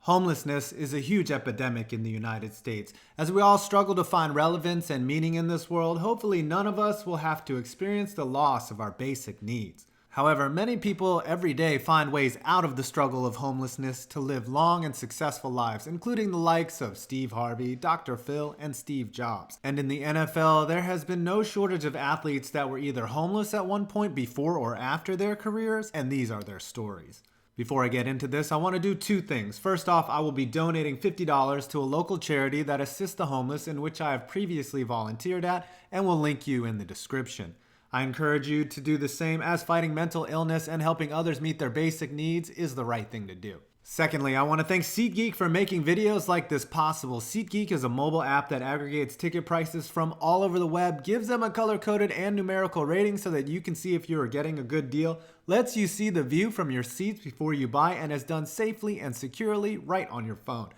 Homelessness is a huge epidemic in the United States. As we all struggle to find relevance and meaning in this world, hopefully none of us will have to experience the loss of our basic needs. However, many people every day find ways out of the struggle of homelessness to live long and successful lives, including the likes of Steve Harvey, Dr. Phil, and Steve Jobs. And in the NFL, there has been no shortage of athletes that were either homeless at one point before or after their careers, and these are their stories. Before I get into this, I want to do two things. First off, I will be donating $50 to a local charity that assists the homeless, in which I have previously volunteered at, and will link you in the description. I encourage you to do the same, as fighting mental illness and helping others meet their basic needs is the right thing to do. Secondly, I want to thank SeatGeek for making videos like this possible. SeatGeek is a mobile app that aggregates ticket prices from all over the web, gives them a color-coded and numerical rating so that you can see if you are getting a good deal, lets you see the view from your seats before you buy, and is done safely and securely right on your phone.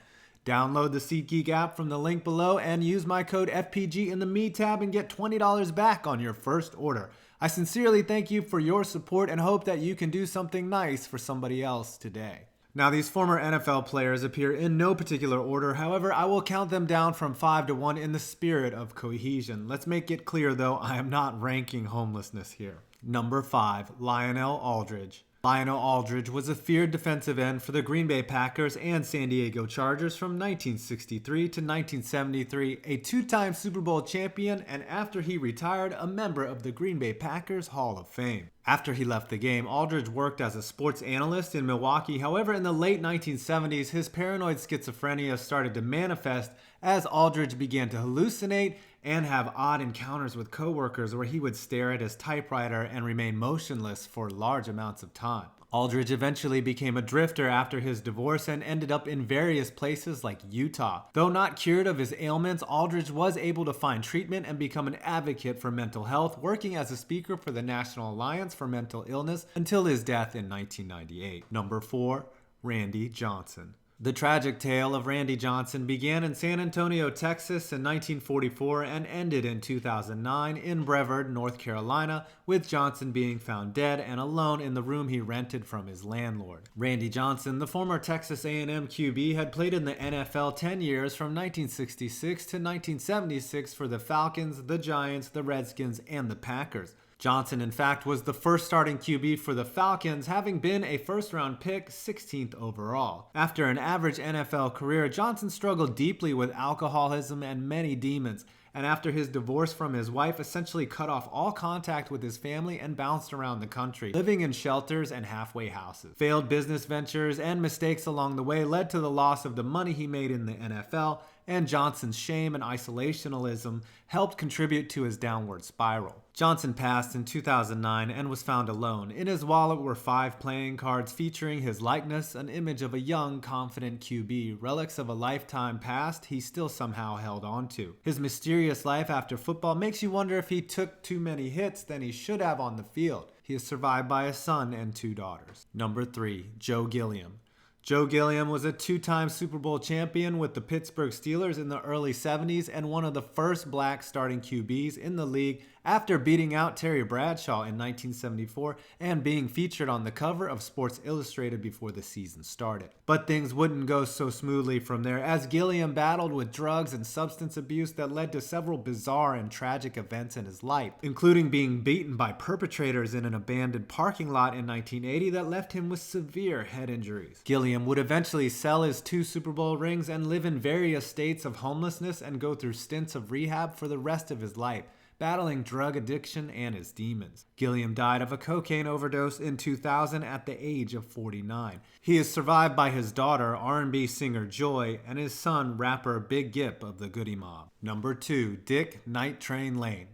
Download the SeatGeek app from the link below and use my code FPG in the Me tab and get $20 back on your first order. I sincerely thank you for your support and hope that you can do something nice for somebody else today. Now, these former NFL players appear in no particular order. However, I will count them down from 5 to 1 in the spirit of cohesion. Let's make it clear, though, I am not ranking homelessness here. Number 5, Lionel Aldridge. Lionel Aldridge was a feared defensive end for the Green Bay Packers and San Diego Chargers from 1963 to 1973, a two-time Super Bowl champion, and after he retired, a member of the Green Bay Packers Hall of Fame. After he left the game, Aldridge worked as a sports analyst in Milwaukee. However, in the late 1970s, his paranoid schizophrenia started to manifest as Aldridge began to hallucinate and have odd encounters with coworkers where he would stare at his typewriter and remain motionless for large amounts of time. Aldridge eventually became a drifter after his divorce and ended up in various places like Utah. Though not cured of his ailments, Aldridge was able to find treatment and become an advocate for mental health, working as a speaker for the National Alliance for Mental Illness until his death in 1998. Number 4, Randy Johnson. The tragic tale of Randy Johnson began in San Antonio, Texas in 1944 and ended in 2009 in Brevard, North Carolina, with Johnson being found dead and alone in the room he rented from his landlord. Randy Johnson, the former Texas A&M QB, had played in the NFL 10 years from 1966 to 1976 for the Falcons, the Giants, the Redskins, and the Packers. Johnson, in fact, was the first starting QB for the Falcons, having been a first-round pick, 16th overall. After an average NFL career, Johnson struggled deeply with alcoholism and many demons, and after his divorce from his wife, essentially cut off all contact with his family and bounced around the country, living in shelters and halfway houses. Failed business ventures and mistakes along the way led to the loss of the money he made in the NFL, and Johnson's shame and isolationism helped contribute to his downward spiral. Johnson passed in 2009 and was found alone. In his wallet were 5 playing cards featuring his likeness, an image of a young, confident QB, relics of a lifetime past he still somehow held on to. His mysterious life after football makes you wonder if he took too many hits than he should have on the field. He is survived by a son and 2 daughters. Number 3, Joe Gilliam. Joe Gilliam was a 2-time Super Bowl champion with the Pittsburgh Steelers in the early 70s and one of the first black starting QBs in the league after beating out Terry Bradshaw in 1974 and being featured on the cover of Sports Illustrated before the season started. But things wouldn't go so smoothly from there, as Gilliam battled with drugs and substance abuse that led to several bizarre and tragic events in his life, including being beaten by perpetrators in an abandoned parking lot in 1980 that left him with severe head injuries. Gilliam would eventually sell his 2 Super Bowl rings and live in various states of homelessness and go through stints of rehab for the rest of his life, battling drug addiction and his demons. Gilliam died of a cocaine overdose in 2000 at the age of 49. He is survived by his daughter, R&B singer Joy, and his son, rapper Big Gip of the Goody Mob. Number 2, Dick Night Train Lane.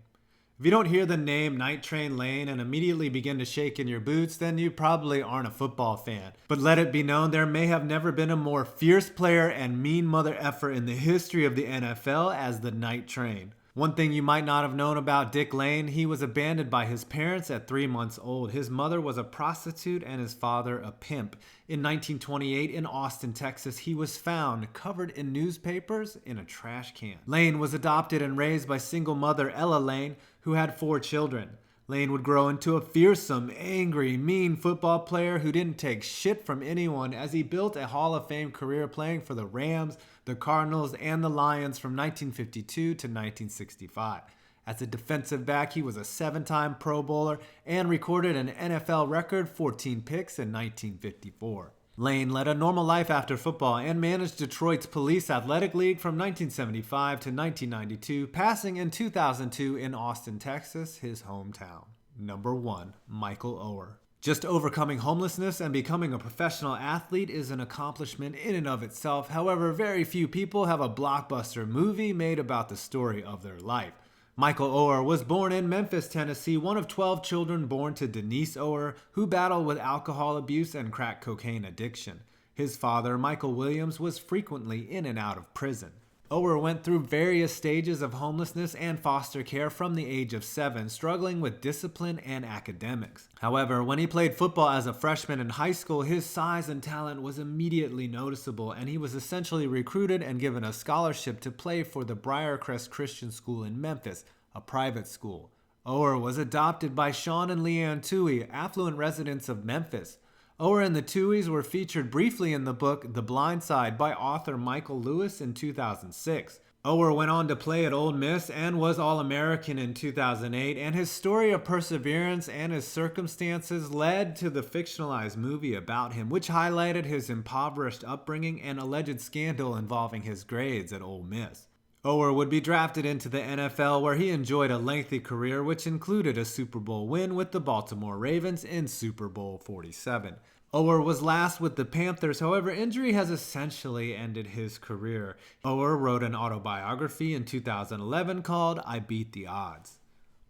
If you don't hear the name Night Train Lane and immediately begin to shake in your boots, then you probably aren't a football fan. But let it be known, there may have never been a more fierce player and mean mother effer in the history of the NFL as the Night Train. One thing you might not have known about Dick Lane, he was abandoned by his parents at 3 months old. His mother was a prostitute and his father a pimp. In 1928 in Austin, Texas, he was found covered in newspapers in a trash can. Lane was adopted and raised by single mother Ella Lane, who had 4 children. Lane would grow into a fearsome, angry, mean football player who didn't take shit from anyone as he built a Hall of Fame career playing for the Rams, the Cardinals, and the Lions from 1952 to 1965. As a defensive back, he was a 7-time Pro Bowler and recorded an NFL record 14 picks in 1954. Lane led a normal life after football and managed Detroit's Police Athletic League from 1975 to 1992, passing in 2002 in Austin, Texas, his hometown. Number 1. Michael Oher. Just overcoming homelessness and becoming a professional athlete is an accomplishment in and of itself. However, very few people have a blockbuster movie made about the story of their life. Michael Oher was born in Memphis, Tennessee, one of 12 children born to Denise Oher, who battled with alcohol abuse and crack cocaine addiction. His father, Michael Williams, was frequently in and out of prison. Oher went through various stages of homelessness and foster care from the age of 7, struggling with discipline and academics. However, when he played football as a freshman in high school, his size and talent was immediately noticeable, and he was essentially recruited and given a scholarship to play for the Briarcrest Christian School in Memphis, a private school. Oher was adopted by Sean and Leanne Toohey, affluent residents of Memphis. Oher and the Tooheys were featured briefly in the book The Blind Side by author Michael Lewis in 2006. Oher went on to play at Ole Miss and was All-American in 2008, and his story of perseverance and his circumstances led to the fictionalized movie about him, which highlighted his impoverished upbringing and alleged scandal involving his grades at Ole Miss. Oher would be drafted into the NFL, where he enjoyed a lengthy career which included a Super Bowl win with the Baltimore Ravens in Super Bowl 47. Oher was last with the Panthers, however, injury has essentially ended his career. Oher wrote an autobiography in 2011 called I Beat the Odds.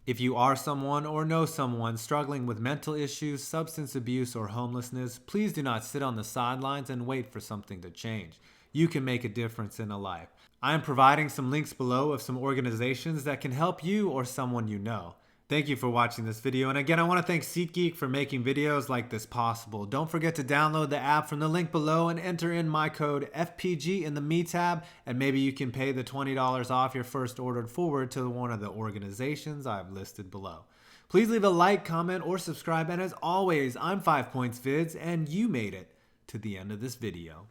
If you are someone or know someone struggling with mental issues, substance abuse, or homelessness, please do not sit on the sidelines and wait for something to change. You can make a difference in a life. I am providing some links below of some organizations that can help you or someone you know. Thank you for watching this video, and again I want to thank SeatGeek for making videos like this possible. Don't forget to download the app from the link below and enter in my code FPG in the Me tab, and maybe you can pay the $20 off your first order forward to one of the organizations I've listed below. Please leave a like, comment, or subscribe, and as always, I'm 5 Points Vids, and you made it to the end of this video.